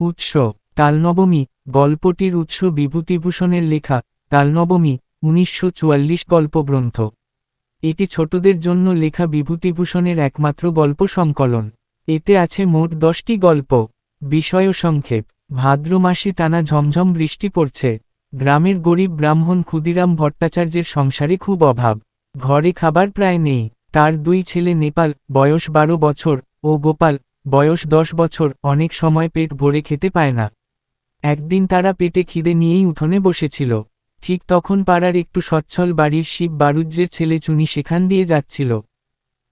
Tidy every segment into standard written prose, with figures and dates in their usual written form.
উৎস তালনবমী। গল্পটির উৎস বিভূতিভূষণের লেখা তালনবমী ১৯৪৪ গল্পগ্রন্থ। এটি ছোটদের জন্য লেখা বিভূতিভূষণের একমাত্র গল্প সংকলন। এতে আছে মোট ১০টি গল্প। বিষয় ও সংক্ষেপ। ভাদ্র মাসে টানা ঝমঝম বৃষ্টি পড়ছে। গ্রামের গরিব ব্রাহ্মণ ক্ষুদিরাম ভট্টাচার্যের সংসারে খুব অভাব। ঘরে খাবার প্রায় নেই। তার দুই ছেলে নেপাল, বয়স ১২ বছর, ও গোপাল, বয়স ১০ বছর, অনেক সময় পেট ভরে খেতে পায় না। একদিন তারা পেটে খিদে নিয়েই উঠোনে বসেছিল। ঠিক তখন পাড়ার একটু সচ্ছল বাড়ির শিব বারুজ্যের ছেলে চুনি সেখান দিয়ে যাচ্ছিল।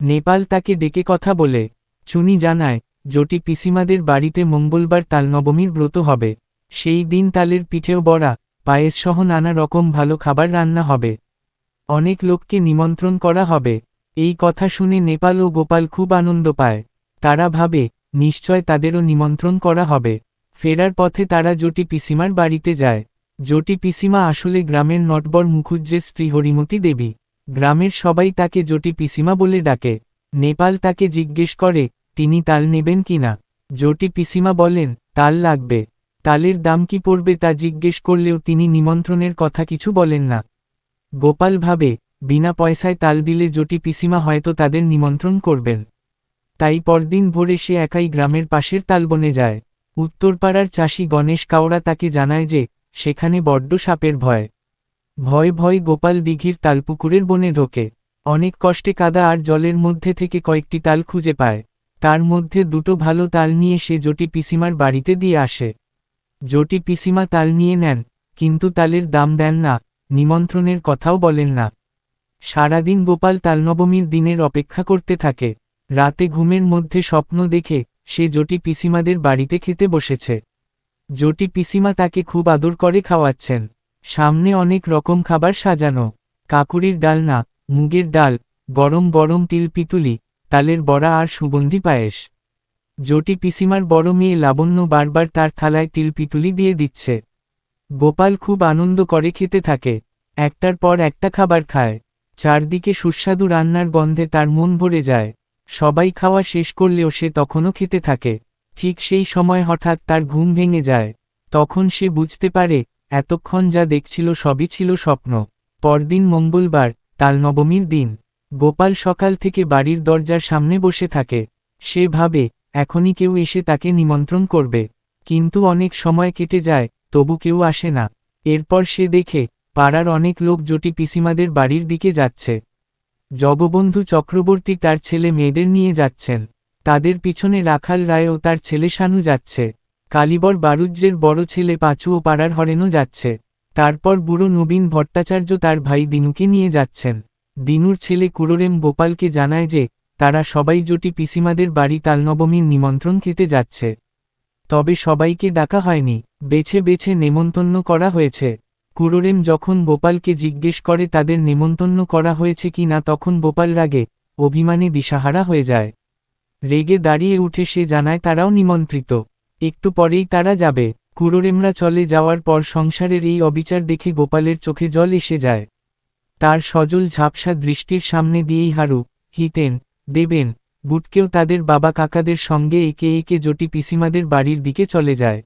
নেপাল তাকে ডেকে কথা বলে। চুনি জানায়, জটি পিসিমাদের বাড়িতে মঙ্গলবার তালনবমীর ব্রত হবে। সেই দিন তালের পিঠেও বড়া, পায়েস সহ নানা রকম ভালো খাবার রান্না হবে। অনেক লোককে নিমন্ত্রণ করা হবে। এই কথা শুনে নেপাল ও গোপাল খুব আনন্দ পায়। তারা ভাবে, নিশ্চয় তাদেরও নিমন্ত্রণ করা হবে। ফেরার পথে তারা জটি পিসিমার বাড়িতে যায়। জটি পিসিমা আসলে গ্রামের নটবর মুখুজ্জের স্ত্রী হরিমতী দেবী। গ্রামের সবাই তাকে জটি পিসিমা বলে ডাকে। নেপাল তাকে জিজ্ঞেস করে, তিনি তাল নেবেন কিনা। জটি পিসিমা বলেন, তাল লাগবে। তালের দাম কি পড়বে তা জিজ্ঞেস করলেও তিনি নিমন্ত্রণের কথা কিছু বলেন না। গোপাল ভাবে, বিনা পয়সায় তাল দিলে জটি পিসিমা হয়তো তাদের নিমন্ত্রণ করবেন। তাই পরদিন ভোরে সে একাই গ্রামের পাশের তালবনে যায়। উত্তরপাড়ার চাষি গণেশ কাওড়া তাকে জানায় যে, সেখানে বড্ড সাপের ভয়। ভয় গোপাল দিঘির তালপুকুরের বনে ঢোকে। অনেক কষ্টে কাদা আর জলের মধ্যে থেকে কয়েকটি তাল খুঁজে পায়। তার মধ্যে দুটো ভালো তাল নিয়ে সে জটি পিসিমার বাড়িতে দিয়ে আসে। জটি পিসিমা তাল নিয়ে নেন, কিন্তু তালের দাম দেন না, নিমন্ত্রণের কথাও বলেন না। সারাদিন গোপাল তালনবমীর দিনের অপেক্ষা করতে থাকে। রাতে ঘুমের মধ্যে স্বপ্ন দেখে, সে জটি পিসিমাদের বাড়িতে খেতে বসেছে। জটি পিসিমা তাকে খুব আদর করে খাওয়াচ্ছেন। সামনে অনেক রকম খাবার সাজানো। কাকুরির ডালনা, মুগের ডাল, গরম গরম তিল পিতুলি, তালের বড়া আর সুগন্ধি পায়েস। জটি পিসিমার বড় মেয়ে লাবণ্য বারবার তার থালায় তিল পিতুলি দিয়ে দিচ্ছে। গোপাল খুব আনন্দ করে খেতে থাকে। একটার পর একটা খাবার খায়। চারদিকে সুস্বাদু রান্নার গন্ধে তার মন ভরে যায়। সবাই খাওয়া শেষ করলেও সে তখনও খেতে থাকে। ঠিক সেই সময় হঠাৎ তার ঘুম ভেঙে যায়। তখন সে বুঝতে পারে, এতক্ষণ যা দেখছিল সবই ছিল স্বপ্ন। পরদিন মঙ্গলবার, তালনবমীর দিন। গোপাল সকাল থেকে বাড়ির দরজার সামনে বসে থাকে। সে ভাবে, এখনই কেউ এসে তাকে নিমন্ত্রণ করবে। কিন্তু অনেক সময় কেটে যায়, তবু কেউ আসে না। এরপর সে দেখে, পাড়ার অনেক লোক জটি পিসিমাদের বাড়ির দিকে যাচ্ছে। জগবন্ধু চক্রবর্তী তার ছেলে মেয়েদের নিয়ে যাচ্ছেন। তাদের পিছনে রাখাল রায় ও তার ছেলে শানু যাচ্ছে। কালীবর বারুজ্যের বড় ছেলে পাঁচু ও পাড়ার হরেনও যাচ্ছে। তারপর বুড়ো নবীন ভট্টাচার্য তার ভাই দিনুকে নিয়ে যাচ্ছেন। দিনুর ছেলে কুরোরেম গোপালকে জানায় যে, তারা সবাই জটি পিসিমাদের বাড়ি তালনবমীর নিমন্ত্রণ খেতে যাচ্ছে। তবে সবাইকে ডাকা হয়নি, বেছে বেছে নেমন্তন্ন করা হয়েছে। কুরোরেম যখন গোপালকে জিজ্ঞেস করে তাদের নেমন্তন্ন করা হয়েছে কি না, তখন গোপাল রাগে, অভিমানে দিশাহারা হয়ে যায়। রেগে দাঁড়িয়ে উঠে সে জানায় তারাও নিমন্ত্রিত। একটু পরেই তারা যাবে। কুরোরেমরা চলে যাওয়ার পর সংসারের এই অবিচার দেখে গোপালের চোখে জল এসে যায়। তার সজল ঝাপসা দৃষ্টির সামনে দিয়েই হারু, হিতেন, দেবেন, বুটকেও তাদের বাবা কাকাদের সঙ্গে একে একে জটি পিসিমাদের বাড়ির দিকে চলে যায়।